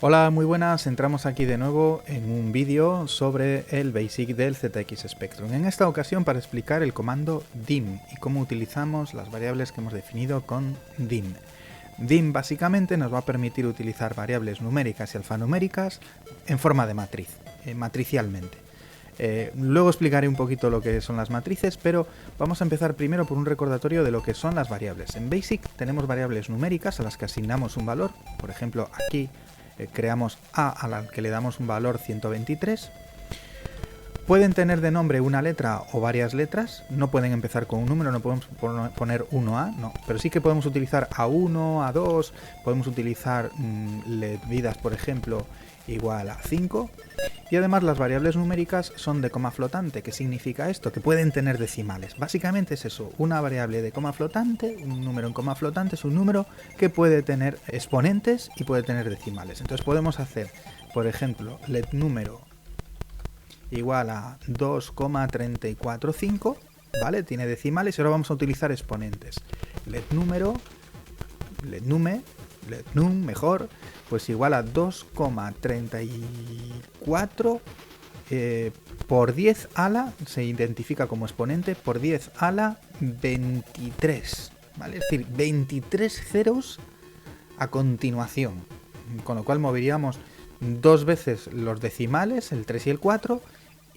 Hola, muy buenas, entramos aquí de nuevo en un vídeo sobre el BASIC del ZX Spectrum. En esta ocasión para explicar el comando dim y cómo utilizamos las variables que hemos definido con dim. Dim básicamente nos va a permitir utilizar variables numéricas y alfanuméricas en forma de matriz, matricialmente. Luego explicaré un poquito lo que son las matrices, pero vamos a empezar primero por un recordatorio de lo que son las variables. En BASIC tenemos variables numéricas a las que asignamos un valor, por ejemplo aquí creamos a la que le damos un valor 123. Pueden tener de nombre una letra o varias letras, no pueden empezar con un número, no podemos poner 1A, no, pero sí que podemos utilizar A1, A2, podemos utilizar medidas, por ejemplo, igual a 5. Y además las variables numéricas son de coma flotante. ¿Qué significa esto? Que pueden tener decimales. Básicamente es eso, una variable de coma flotante, un número en coma flotante es un número que puede tener exponentes y puede tener decimales. Entonces podemos hacer, por ejemplo, let número igual a 2,345, ¿vale? Tiene decimales y ahora vamos a utilizar exponentes. Let número, let nume, let num, mejor, pues igual a 2,34 por 10 a la, se identifica como exponente, por 10 a la 23, ¿vale? Es decir, 23 ceros a continuación, con lo cual moveríamos dos veces los decimales, el 3 y el 4,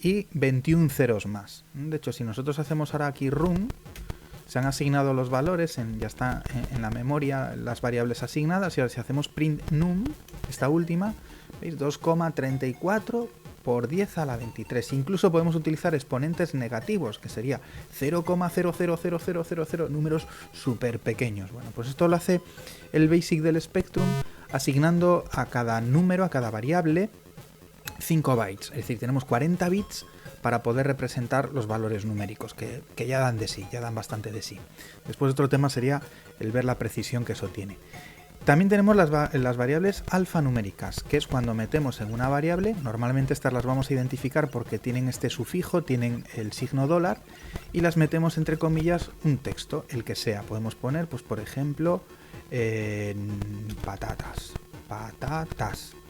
y 21 ceros más. De hecho, si nosotros hacemos ahora aquí run, se han asignado los valores, ya está en la memoria las variables asignadas, y ahora si hacemos print num, esta última, ¿veis? 2,34 por 10 a la 23. Incluso podemos utilizar exponentes negativos, que sería 0,00000, números súper pequeños. Bueno, pues esto lo hace el BASIC del Spectrum asignando a cada número, a cada variable, 5 bytes. Es decir, tenemos 40 bits para poder representar los valores numéricos, que ya dan de sí, ya dan bastante de sí. Después otro tema sería el ver la precisión que eso tiene. También tenemos las variables alfanuméricas, que es cuando metemos en una variable, normalmente estas las vamos a identificar porque tienen este sufijo, tienen el signo dólar, y las metemos entre comillas un texto, el que sea. Podemos poner, pues por ejemplo, patatas,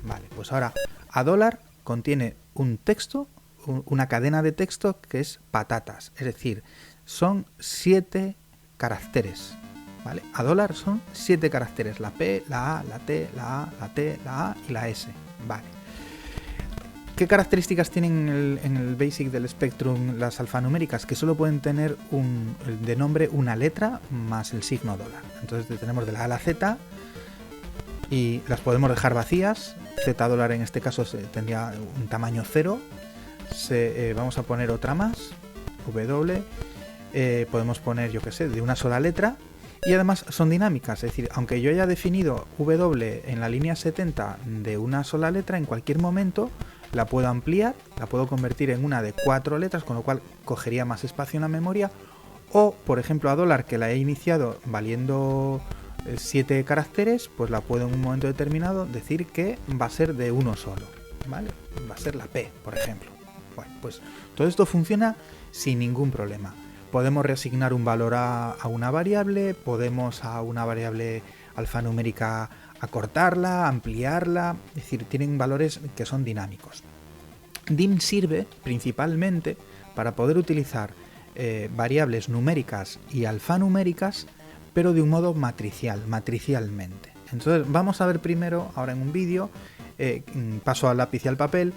vale, pues ahora a dólar contiene un texto, una cadena de texto que es patatas, es decir, son 7 caracteres, ¿vale? A dólar son 7 caracteres, la P, la A, la T, la A, la T, la A y la S, ¿vale? ¿Qué características tienen en el BASIC del Spectrum las alfanuméricas? Que solo pueden tener de nombre una letra más el signo dólar. Entonces tenemos de la A a la Z y las podemos dejar vacías. Z dólar en este caso tendría un tamaño 0. Vamos a poner otra más, W. Podemos poner, yo que sé, de una sola letra. Y además son dinámicas, es decir, aunque yo haya definido W en la línea 70 de una sola letra, en cualquier momento la puedo ampliar, la puedo convertir en una de 4 letras, con lo cual cogería más espacio en la memoria. O, por ejemplo, a dólar, que la he iniciado valiendo 7 caracteres, pues la puedo en un momento determinado decir que va a ser de uno solo, ¿vale? Va a ser la P, por ejemplo. Bueno, pues todo esto funciona sin ningún problema. Podemos reasignar un valor a una variable, podemos a una variable alfanumérica acortarla, ampliarla, es decir, tienen valores que son dinámicos. dim sirve principalmente para poder utilizar variables numéricas y alfanuméricas, pero de un modo matricialmente. Entonces vamos a ver primero, ahora en un vídeo, paso al lápiz y al papel,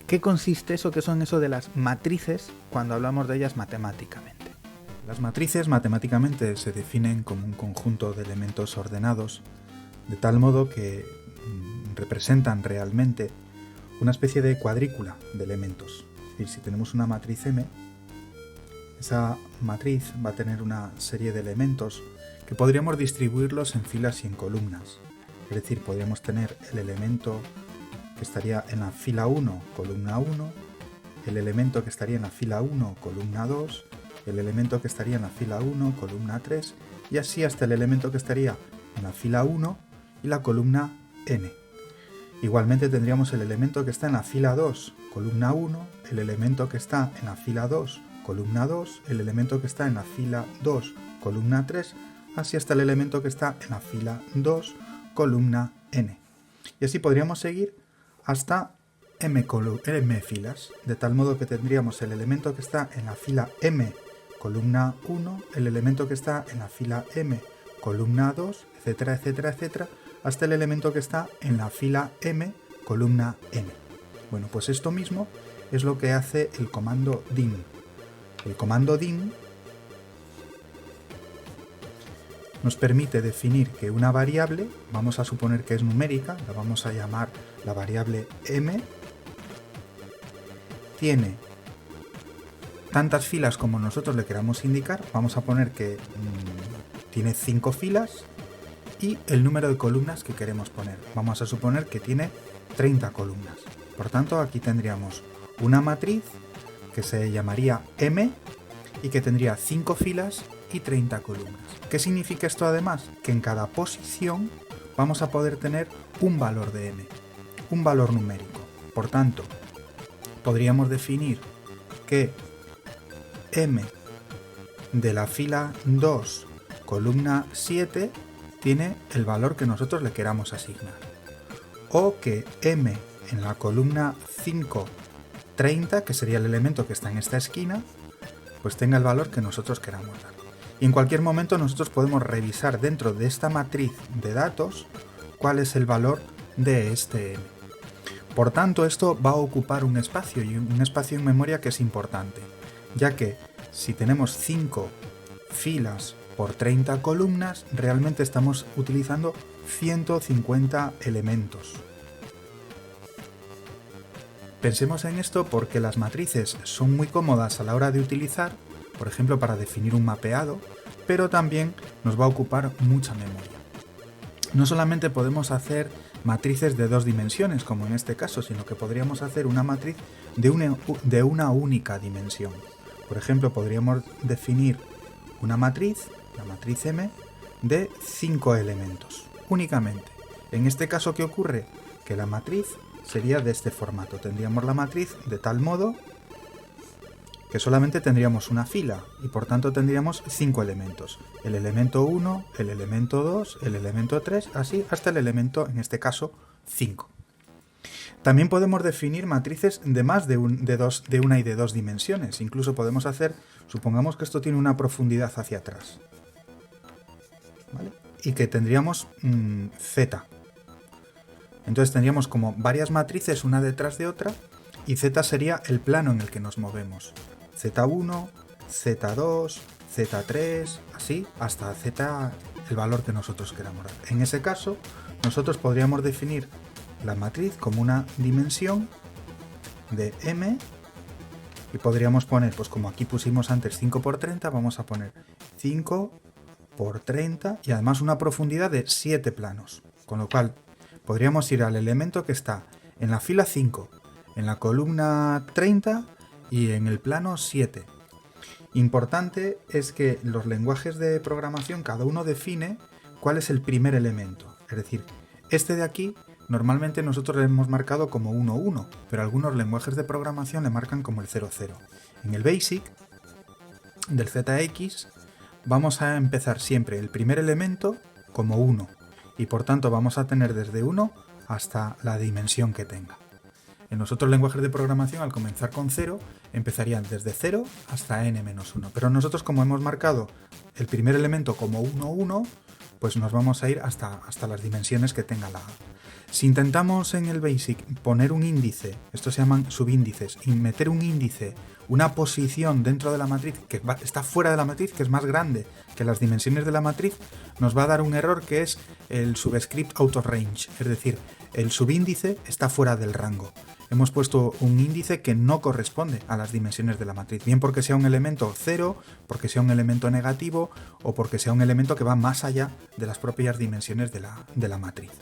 qué consiste eso, qué son eso de las matrices cuando hablamos de ellas matemáticamente. Las matrices matemáticamente se definen como un conjunto de elementos ordenados, de tal modo que representan realmente una especie de cuadrícula de elementos. Es decir, si tenemos una matriz M, esa matriz va a tener una serie de elementos que podríamos distribuirlos en filas y en columnas. Es decir, podríamos tener el elemento que estaría en la fila 1, columna 1, el elemento que estaría en la fila 1, columna 2, el elemento que estaría en la fila 1, columna 3, y así hasta el elemento que estaría en la fila 1 y la columna n. Igualmente tendríamos el elemento que está en la fila 2, columna 1, el elemento que está en la fila 2, columna 2, el elemento que está en la fila 2, columna 3, así hasta el elemento que está en la fila 2, columna n. Y así podríamos seguir hasta m filas, de tal modo que tendríamos el elemento que está en la fila m, columna 1, el elemento que está en la fila m, columna 2, etcétera, etcétera, etcétera, hasta el elemento que está en la fila m, columna n. Bueno, pues esto mismo es lo que hace el comando dim. El comando dim nos permite definir que una variable, vamos a suponer que es numérica, la vamos a llamar la variable m, tiene tantas filas como nosotros le queramos indicar, vamos a poner que tiene 5 filas y el número de columnas que queremos poner. Vamos a suponer que tiene 30 columnas. Por tanto, aquí tendríamos una matriz que se llamaría m y que tendría 5 filas y 30 columnas. ¿Qué significa esto además? Que en cada posición vamos a poder tener un valor de m, un valor numérico. Por tanto, podríamos definir que m de la fila 2, columna 7, tiene el valor que nosotros le queramos asignar. O que m en la columna 5, 30, que sería el elemento que está en esta esquina, pues tenga el valor que nosotros queramos dar. Y en cualquier momento nosotros podemos revisar dentro de esta matriz de datos cuál es el valor de este m. Por tanto, esto va a ocupar un espacio, y un espacio en memoria que es importante, ya que si tenemos 5 filas por 30 columnas, realmente estamos utilizando 150 elementos. Pensemos en esto porque las matrices son muy cómodas a la hora de utilizar, por ejemplo para definir un mapeado, pero también nos va a ocupar mucha memoria. No solamente podemos hacer matrices de 2 dimensiones, como en este caso, sino que podríamos hacer una matriz de una única dimensión. Por ejemplo, podríamos definir una matriz, la matriz M, de 5 elementos, únicamente. En este caso, ¿qué ocurre? Que la matriz sería de este formato. Tendríamos la matriz de tal modo que solamente tendríamos una fila y por tanto tendríamos 5 elementos. El elemento 1, el elemento 2, el elemento 3, así hasta el elemento, en este caso, 5. También podemos definir matrices de más de una y de dos dimensiones. Incluso podemos hacer, supongamos que esto tiene una profundidad hacia atrás, ¿vale? Y que tendríamos Z. Entonces tendríamos como varias matrices una detrás de otra y Z sería el plano en el que nos movemos. Z1, Z2, Z3, así hasta Z el valor que nosotros queramos dar. En ese caso, nosotros podríamos definir la matriz como una dimensión de M y podríamos poner, pues como aquí pusimos antes 5 por 30, vamos a poner 5 por 30 y además una profundidad de 7 planos. Con lo cual podríamos ir al elemento que está en la fila 5, en la columna 30 y en el plano 7. Importante es que los lenguajes de programación cada uno define cuál es el primer elemento. Es decir, este de aquí normalmente nosotros le hemos marcado como 1, 1, pero algunos lenguajes de programación le marcan como el 0, 0. En el BASIC del ZX vamos a empezar siempre el primer elemento como 1 y por tanto vamos a tener desde 1 hasta la dimensión que tenga. En los otros lenguajes de programación, al comenzar con 0, empezarían desde 0 hasta n-1. Pero nosotros, como hemos marcado el primer elemento como 1, 1, pues nos vamos a ir hasta las dimensiones que tenga la A. Si intentamos en el BASIC poner un índice, estos se llaman subíndices, y meter un índice, una posición dentro de la matriz que está fuera de la matriz, que es más grande que las dimensiones de la matriz, nos va a dar un error que es el subscript out of range, es decir, el subíndice está fuera del rango. Hemos puesto un índice que no corresponde a las dimensiones de la matriz, bien porque sea un elemento 0, porque sea un elemento negativo o porque sea un elemento que va más allá de las propias dimensiones de la matriz.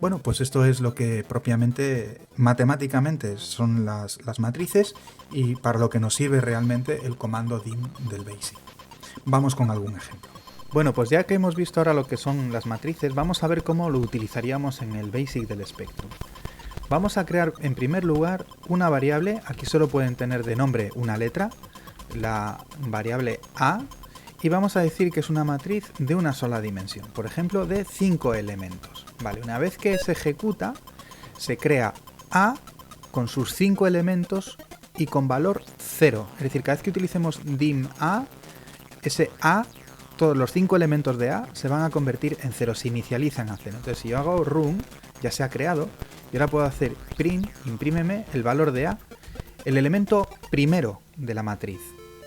Bueno, pues esto es lo que propiamente matemáticamente son las matrices y para lo que nos sirve realmente el comando dim del BASIC. Vamos con algún ejemplo. Bueno, pues ya que hemos visto ahora lo que son las matrices, vamos a ver cómo lo utilizaríamos en el BASIC del Spectrum. Vamos a crear en primer lugar una variable, aquí solo pueden tener de nombre una letra, la variable A, y vamos a decir que es una matriz de una sola dimensión, por ejemplo de 5 elementos. Vale, una vez que se ejecuta, se crea A con sus 5 elementos y con valor 0. Es decir, cada vez que utilicemos dim A, ese A, todos los 5 elementos de A se van a convertir en 0, se inicializan a 0. Entonces, si yo hago run, ya se ha creado, y ahora puedo hacer print, imprímeme el valor de A, el elemento primero de la matriz.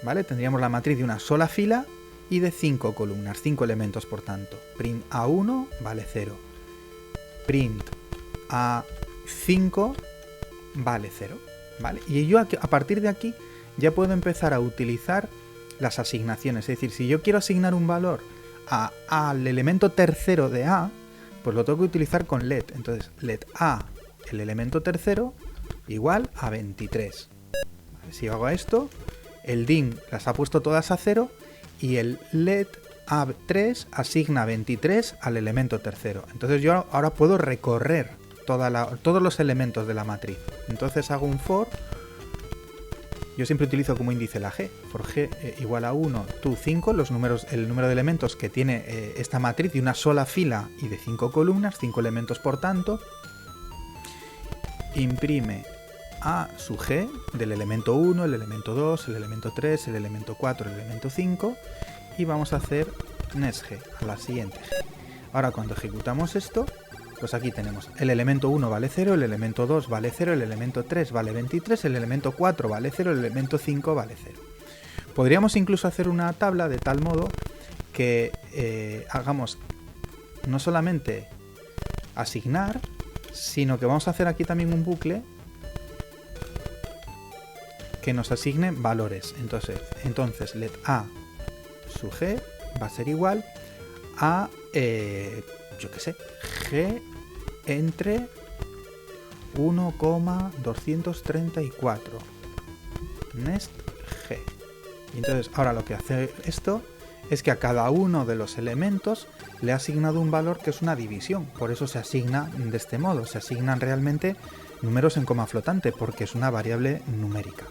¿Vale? Tendríamos la matriz de una sola fila y de 5 columnas, 5 elementos por tanto. Print A1 vale 0. Print A5 vale 0. ¿Vale? Y yo a partir de aquí ya puedo empezar a utilizar las asignaciones. Es decir, si yo quiero asignar un valor al elemento tercero de A, pues lo tengo que utilizar con let. Entonces, let A, el elemento tercero, igual a 23. ¿Vale? Si yo hago esto, el dim las ha puesto todas a 0 y el let A3 asigna 23 al elemento tercero. Entonces yo ahora puedo recorrer todos los elementos de la matriz. Entonces hago un for. Yo siempre utilizo como índice la g. For g igual a 1, to 5, el número de elementos que tiene esta matriz de una sola fila y de 5 columnas, 5 elementos por tanto. Imprime a su g del elemento 1, el elemento 2, el elemento 3, el elemento 4, el elemento 5 y vamos a hacer next g, a la siguiente g. Ahora cuando ejecutamos esto, pues aquí tenemos el elemento 1 vale 0, el elemento 2 vale 0, el elemento 3 vale 23, el elemento 4 vale 0, el elemento 5 vale 0. Podríamos incluso hacer una tabla de tal modo que hagamos no solamente asignar, sino que vamos a hacer aquí también un bucle que nos asigne valores. Entonces let a su g va a ser igual a, yo qué sé, g entre 1,234 next g. Y entonces ahora lo que hace esto es que a cada uno de los elementos le ha asignado un valor que es una división. Por eso se asigna de este modo. Se asignan realmente números en coma flotante porque es una variable numérica.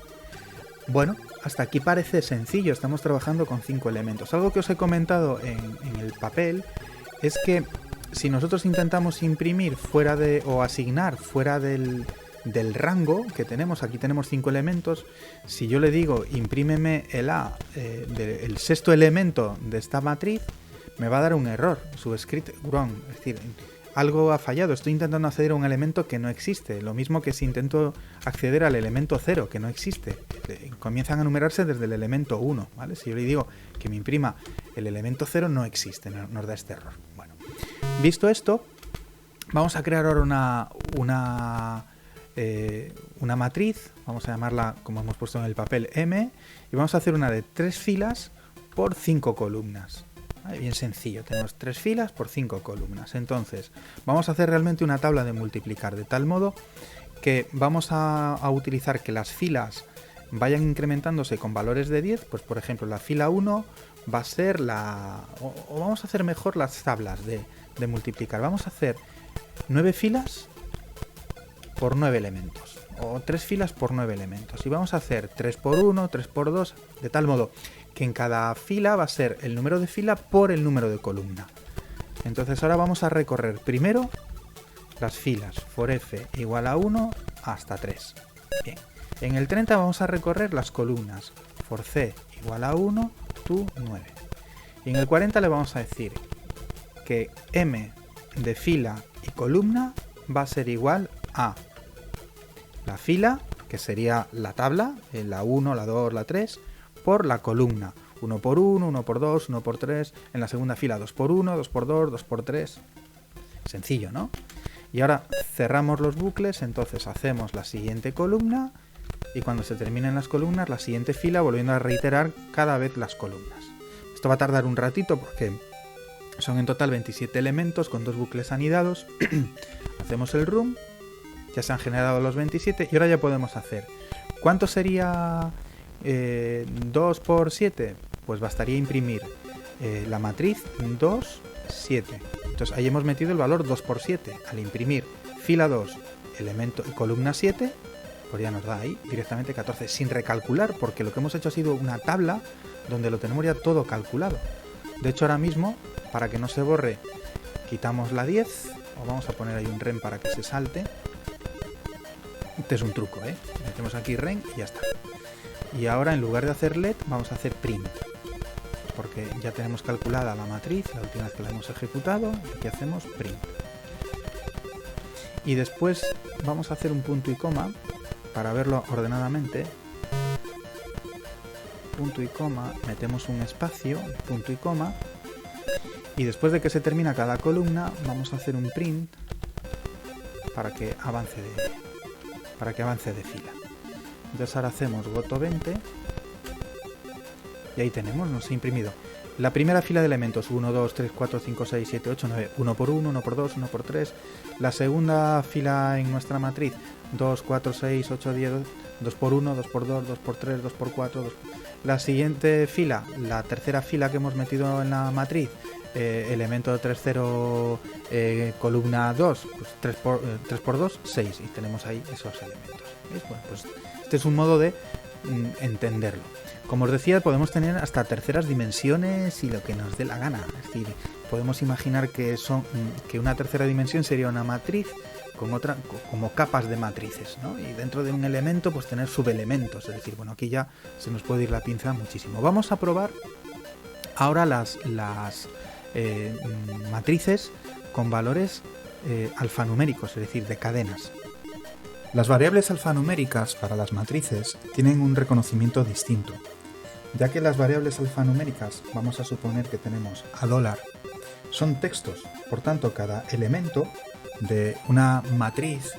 Bueno, hasta aquí parece sencillo. Estamos trabajando con 5 elementos. Algo que os he comentado en el papel es que si nosotros intentamos imprimir o asignar fuera del rango que tenemos, aquí tenemos 5 elementos, si yo le digo imprímeme el A, el sexto elemento de esta matriz, me va a dar un error, subscript wrong, es decir, algo ha fallado, estoy intentando acceder a un elemento que no existe, lo mismo que si intento acceder al elemento 0, que no existe, comienzan a numerarse desde el elemento 1, ¿vale? Si yo le digo que me imprima el elemento 0, no existe, nos da este error. Bueno, visto esto, vamos a crear ahora una matriz, vamos a llamarla como hemos puesto en el papel M, y vamos a hacer una de 3 filas por 5 columnas. Bien sencillo, tenemos 3 filas por 5 columnas. Entonces, vamos a hacer realmente una tabla de multiplicar, de tal modo que vamos a utilizar que las filas vayan incrementándose con valores de 10, pues por ejemplo la fila 1 va a ser o vamos a hacer mejor las tablas de multiplicar. Vamos a hacer 9 filas por 9 elementos, o 3 filas por 9 elementos, y vamos a hacer 3 por 1, 3 por 2, de tal modo que en cada fila va a ser el número de fila por el número de columna. Entonces ahora vamos a recorrer primero las filas for f igual a 1 hasta 3. Bien. En el 30 vamos a recorrer las columnas for c igual a 1 to 9. Y en el 40 le vamos a decir que m de fila y columna va a ser igual a la fila, que sería la tabla, la 1, la 2, la 3, por la columna, 1 por 1, 1 por 2, 1 por 3, en la segunda fila 2 por 1, 2 por 2, 2 por 3. Sencillo, ¿no? Y ahora cerramos los bucles, entonces hacemos la siguiente columna y cuando se terminen las columnas, la siguiente fila, volviendo a reiterar cada vez las columnas. Esto va a tardar un ratito porque son en total 27 elementos con 2 bucles anidados. Hacemos el run, ya se han generado los 27 y ahora ya podemos hacer. ¿Cuánto sería 2 por 7? Pues bastaría imprimir la matriz 2, 7. Entonces ahí hemos metido el valor 2 por 7. Al imprimir fila 2, columna 7, pues ya nos da ahí directamente 14, sin recalcular, porque lo que hemos hecho ha sido una tabla donde lo tenemos ya todo calculado. De hecho ahora mismo, para que no se borre, quitamos la 10, o vamos a poner ahí un ren para que se salte. Este es un truco, metemos aquí ren y ya está. Y ahora en lugar de hacer let vamos a hacer print, porque ya tenemos calculada la matriz la última vez que la hemos ejecutado. Y aquí hacemos print. Y después vamos a hacer un punto y coma para verlo ordenadamente. Punto y coma, metemos un espacio, punto y coma, y después de que se termina cada columna vamos a hacer un print para que avance de fila. Entonces ahora hacemos goto 20 y ahí tenemos, nos ha imprimido la primera fila de elementos: 1, 2, 3, 4, 5, 6, 7, 8, 9, 1 por 1, 1 por 2, 1 por 3. La segunda fila en nuestra matriz: 2, 4, 6, 8, 10, 2 por 1, 2 por 2, 2 por 3, 2 por 4, 2. La siguiente fila, la tercera fila que hemos metido en la matriz, elemento 3, 0, columna 2, pues 3 por 2, 6, y tenemos ahí esos elementos. ¿Veis? Bueno, pues este es un modo de entenderlo. Como os decía, podemos tener hasta terceras dimensiones y lo que nos dé la gana. Es decir, podemos imaginar que una tercera dimensión sería una matriz con otra, como capas de matrices, ¿no? Y dentro de un elemento, pues tener subelementos. Es decir, bueno, aquí ya se nos puede ir la pinza muchísimo. Vamos a probar ahora las matrices con valores alfanuméricos, es decir, de cadenas. Las variables alfanuméricas para las matrices tienen un reconocimiento distinto, ya que las variables alfanuméricas, vamos a suponer que tenemos a $, son textos. Por tanto, cada elemento de una matriz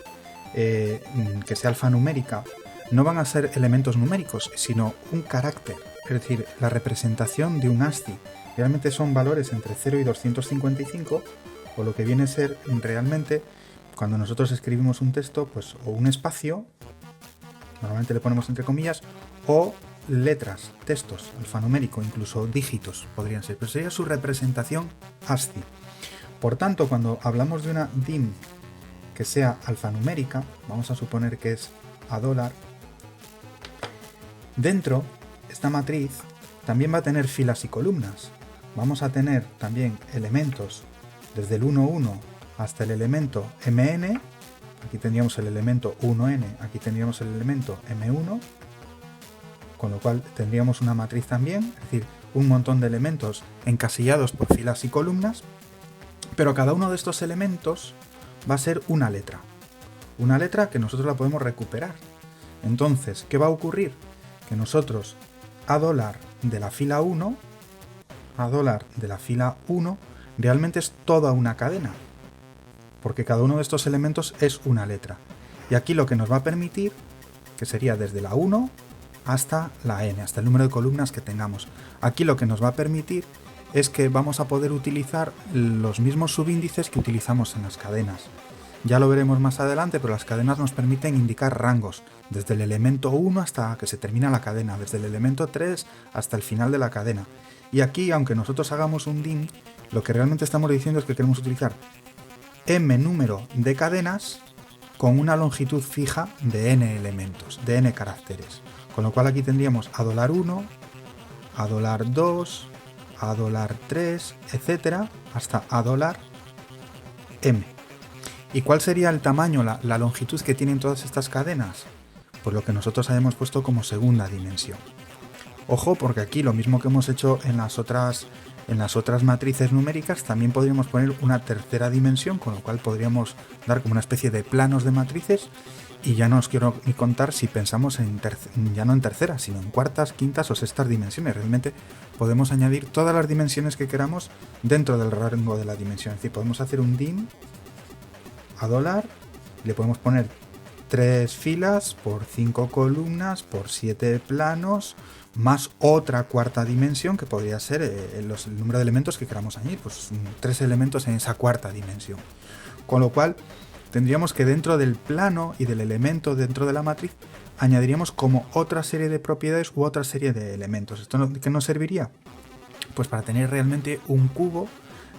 que sea alfanumérica no van a ser elementos numéricos, sino un carácter, es decir, la representación de un ASCII. Realmente son valores entre 0 y 255, o lo que viene a ser realmente, cuando nosotros escribimos un texto, pues o un espacio, normalmente le ponemos entre comillas, o letras, textos, alfanumérico, incluso dígitos podrían ser, pero sería su representación ASCII. Por tanto, cuando hablamos de una DIM que sea alfanumérica, vamos a suponer que es a $, dentro esta matriz también va a tener filas y columnas. Vamos a tener también elementos desde el 1, 1 hasta el elemento mn. Aquí tendríamos el elemento 1n, aquí tendríamos el elemento m1, con lo cual tendríamos una matriz también, es decir, un montón de elementos encasillados por filas y columnas, pero cada uno de estos elementos va a ser una letra que nosotros la podemos recuperar. Entonces, ¿qué va a ocurrir? Que nosotros a $, de la fila 1, a $, de la fila 1, realmente es toda una cadena, porque cada uno de estos elementos es una letra. Y aquí lo que nos va a permitir, que sería desde la 1 hasta la n, hasta el número de columnas que tengamos. Aquí lo que nos va a permitir es que vamos a poder utilizar los mismos subíndices que utilizamos en las cadenas. Ya lo veremos más adelante, pero las cadenas nos permiten indicar rangos, desde el elemento 1 hasta que se termina la cadena, desde el elemento 3 hasta el final de la cadena. Y aquí, aunque nosotros hagamos un DIM, lo que realmente estamos diciendo es que queremos utilizar m número de cadenas con una longitud fija de n elementos, de n caracteres. Con lo cual aquí tendríamos a $1, a $2, a $3, etcétera, hasta a $m. ¿Y cuál sería el tamaño, la longitud que tienen todas estas cadenas? Pues lo que nosotros habíamos puesto como segunda dimensión. Ojo, porque aquí lo mismo que hemos hecho en las otras matrices numéricas, también podríamos poner una tercera dimensión, con lo cual podríamos dar como una especie de planos de matrices, y ya no os quiero ni contar si pensamos ya no en terceras, sino en cuartas, quintas o sextas dimensiones. Realmente podemos añadir todas las dimensiones que queramos dentro del rango de la dimensión. Es decir, podemos hacer un DIM a $, le podemos poner 3 filas por 5 columnas por 7 planos, más otra cuarta dimensión que podría ser el número de elementos que queramos añadir, pues 3 elementos en esa cuarta dimensión. Con lo cual tendríamos que dentro del plano y del elemento dentro de la matriz añadiríamos como otra serie de propiedades u otra serie de elementos. ¿Esto qué nos serviría? Pues para tener realmente un cubo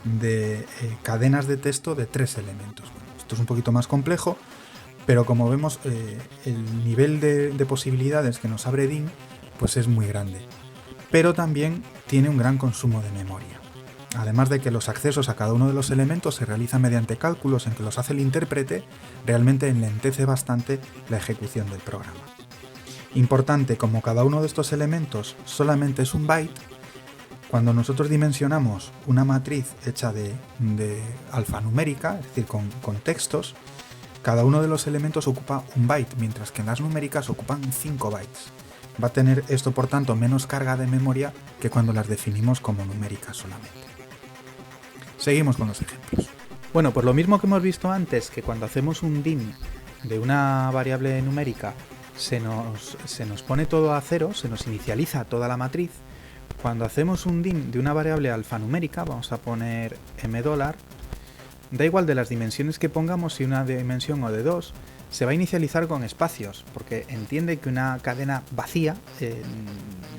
de cadenas de texto de 3 elementos. Bueno, esto es un poquito más complejo, pero como vemos el nivel de posibilidades que nos abre DIM pues es muy grande, pero también tiene un gran consumo de memoria. Además de que los accesos a cada uno de los elementos se realizan mediante cálculos en que los hace el intérprete, realmente enlentece bastante la ejecución del programa. Importante, como cada uno de estos elementos solamente es un byte, cuando nosotros dimensionamos una matriz hecha de alfanumérica, es decir, con textos, cada uno de los elementos ocupa un byte, mientras que en las numéricas ocupan 5 bytes. Va a tener esto, por tanto, menos carga de memoria que cuando las definimos como numéricas solamente. Seguimos con los ejemplos. Bueno, pues lo mismo que hemos visto antes, que cuando hacemos un dim de una variable numérica se nos pone todo a cero, se nos inicializa toda la matriz. Cuando hacemos un dim de una variable alfanumérica, vamos a poner $, da igual de las dimensiones que pongamos, si una dimensión o de dos, se va a inicializar con espacios, porque entiende que una cadena vacía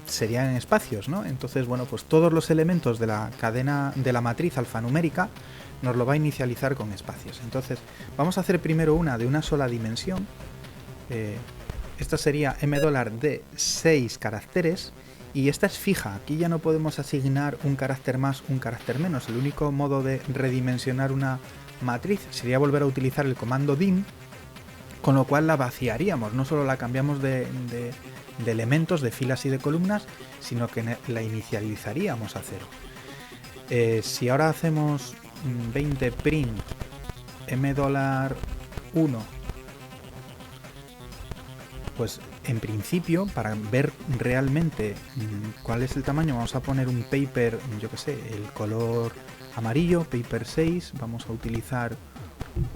sería en espacios, ¿no? Entonces, bueno, pues todos los elementos de la cadena de la matriz alfanumérica nos lo va a inicializar con espacios. Entonces, vamos a hacer primero una de una sola dimensión. Esta sería $, de 6 caracteres. Y esta es fija, aquí ya no podemos asignar un carácter más, un carácter menos. El único modo de redimensionar una matriz sería volver a utilizar el comando dim, con lo cual la vaciaríamos, no solo la cambiamos de elementos, de filas y de columnas, sino que la inicializaríamos a cero. Si ahora hacemos 20 print $1, pues en principio, para ver realmente cuál es el tamaño, vamos a poner un paper, yo que sé, el color amarillo, paper 6, vamos a utilizar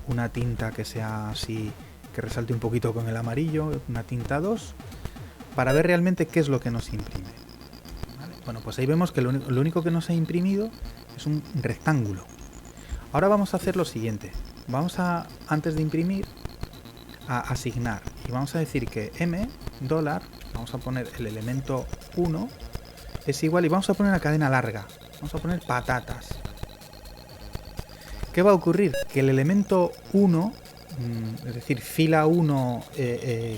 una tinta que sea así, que resalte un poquito con el amarillo, una tinta 2, para ver realmente qué es lo que nos imprime. ¿Vale? Bueno, pues ahí vemos que lo único que nos ha imprimido es un rectángulo. Ahora vamos a hacer lo siguiente, vamos a, antes de imprimir, a asignar, y vamos a decir que $, vamos a poner el elemento 1, es igual, y vamos a poner una cadena larga, vamos a poner patatas. ¿Qué va a ocurrir? Que el elemento 1, es decir, fila 1,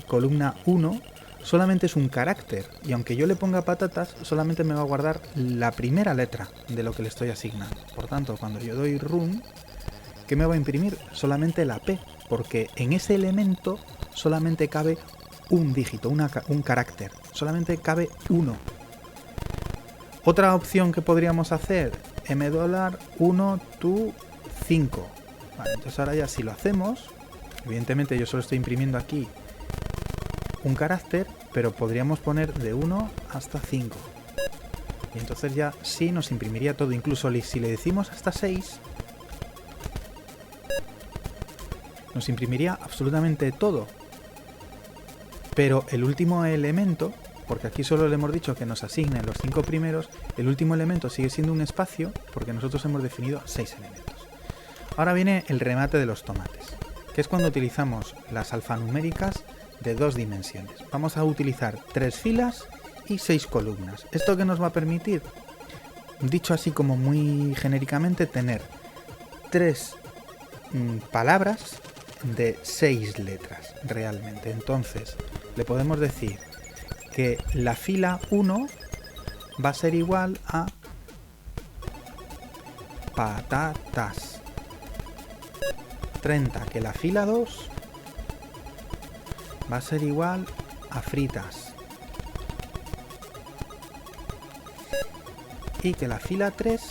columna 1, solamente es un carácter, y aunque yo le ponga patatas, solamente me va a guardar la primera letra de lo que le estoy asignando. Por tanto, cuando yo doy run, ¿qué me va a imprimir? Solamente la P, porque en ese elemento solamente cabe un dígito, un carácter, solamente cabe 1. Otra opción que podríamos hacer, $1 to 5. Vale, entonces ahora ya si lo hacemos, evidentemente yo solo estoy imprimiendo aquí un carácter, pero podríamos poner de 1 hasta 5. Y entonces ya sí nos imprimiría todo, incluso si le decimos hasta 6, nos imprimiría absolutamente todo. Pero el último elemento, porque aquí solo le hemos dicho que nos asignen los 5 primeros, el último elemento sigue siendo un espacio, porque nosotros hemos definido 6 elementos. Ahora viene el remate de los tomates, que es cuando utilizamos las alfanuméricas de 2 dimensiones. Vamos a utilizar 3 filas y 6 columnas. ¿Esto qué nos va a permitir? Dicho así como muy genéricamente, tener 3 palabras de 6 letras realmente. Entonces le podemos decir que la fila 1 va a ser igual a patatas. 30, que la fila 2 va a ser igual a fritas. Y que la fila 3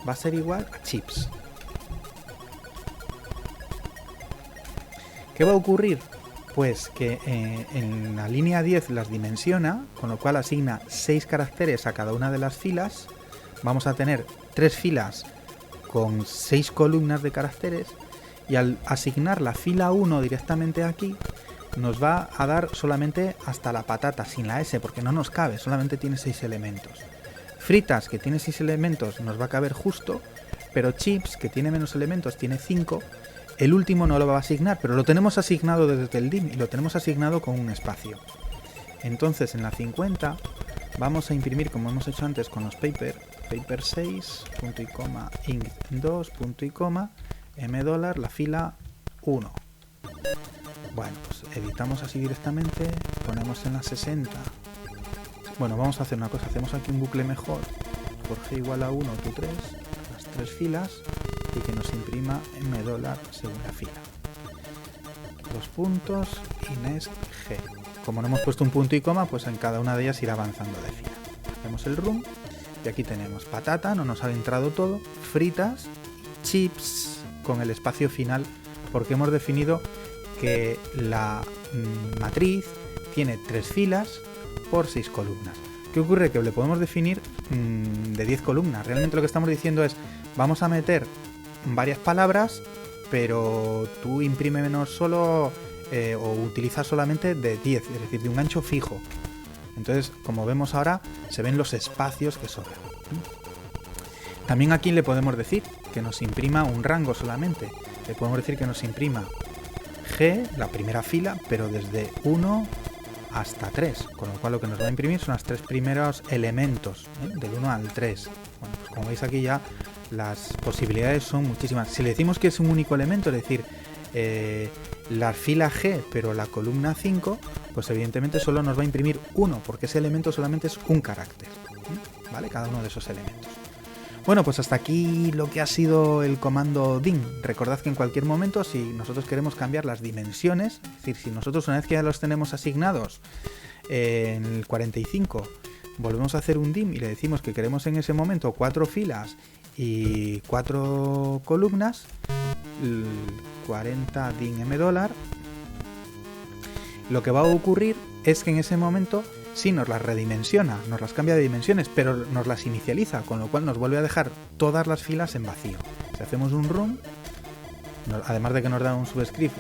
va a ser igual a chips. ¿Qué va a ocurrir? Pues que en la línea 10 las dimensiona, con lo cual asigna 6 caracteres a cada una de las filas. Vamos a tener 3 filas con 6 columnas de caracteres, y al asignar la fila 1 directamente aquí, nos va a dar solamente hasta la patata, sin la S, porque no nos cabe, solamente tiene 6 elementos. Fritas, que tiene 6 elementos, nos va a caber justo, pero chips, que tiene menos elementos, tiene 5, el último no lo va a asignar, pero lo tenemos asignado desde el dim y lo tenemos asignado con un espacio. Entonces en la 50 vamos a imprimir, como hemos hecho antes con los paper 6, punto y coma, int 2, punto y coma, $, la fila 1. Bueno, pues editamos así directamente, ponemos en la 60 Bueno, vamos a hacer una cosa, hacemos aquí un bucle mejor, por g igual a 1, tú 3, las 3 filas, y que nos imprima m dólar segunda fila. Dos puntos y next g. Como no hemos puesto un punto y coma, pues en cada una de ellas irá avanzando de fila. Hacemos el run y aquí tenemos patata, no nos ha entrado todo, fritas, chips con el espacio final, porque hemos definido que la matriz tiene 3 filas por 6 columnas. ¿Qué ocurre? Que le podemos definir de 10 columnas. Realmente lo que estamos diciendo es, vamos a meter varias palabras, pero tú imprímenos solo o utiliza solamente de 10, es decir, de un ancho fijo. Entonces, como vemos ahora, se ven los espacios que sobran. También aquí le podemos decir que nos imprima un rango solamente. Le podemos decir que nos imprima G, la primera fila, pero desde 1 hasta 3, con lo cual lo que nos va a imprimir son los 3 primeros elementos, del 1 al 3. Bueno, pues como veis aquí ya las posibilidades son muchísimas. Si le decimos que es un único elemento, es decir, la fila G pero la columna 5, pues evidentemente solo nos va a imprimir 1, porque ese elemento solamente es un carácter, ¿vale? Cada uno de esos elementos. Bueno, pues hasta aquí lo que ha sido el comando dim. Recordad que en cualquier momento, si nosotros queremos cambiar las dimensiones, es decir, si nosotros una vez que ya los tenemos asignados en el 45, volvemos a hacer un dim y le decimos que queremos en ese momento 4 filas y 4 columnas, 40 dim m dólar, lo que va a ocurrir es que en ese momento sí nos las redimensiona, nos las cambia de dimensiones, pero nos las inicializa, con lo cual nos vuelve a dejar todas las filas en vacío. Si hacemos un run, además de que nos da un subscript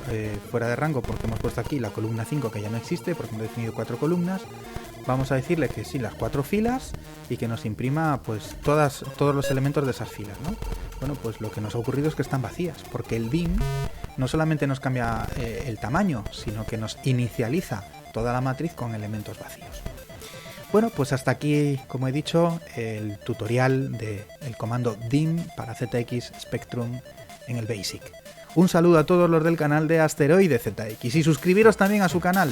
fuera de rango, porque hemos puesto aquí la columna 5 que ya no existe, porque hemos definido 4 columnas, vamos a decirle que sí, las 4 filas y que nos imprima pues todos los elementos de esas filas, ¿no? Bueno, pues lo que nos ha ocurrido es que están vacías, porque el dim no solamente nos cambia el tamaño, sino que nos inicializa toda la matriz con elementos vacíos. Bueno, pues hasta aquí, como he dicho, el tutorial del comando dim para ZX Spectrum en el BASIC. Un saludo a todos los del canal de Asteroide ZX y suscribiros también a su canal.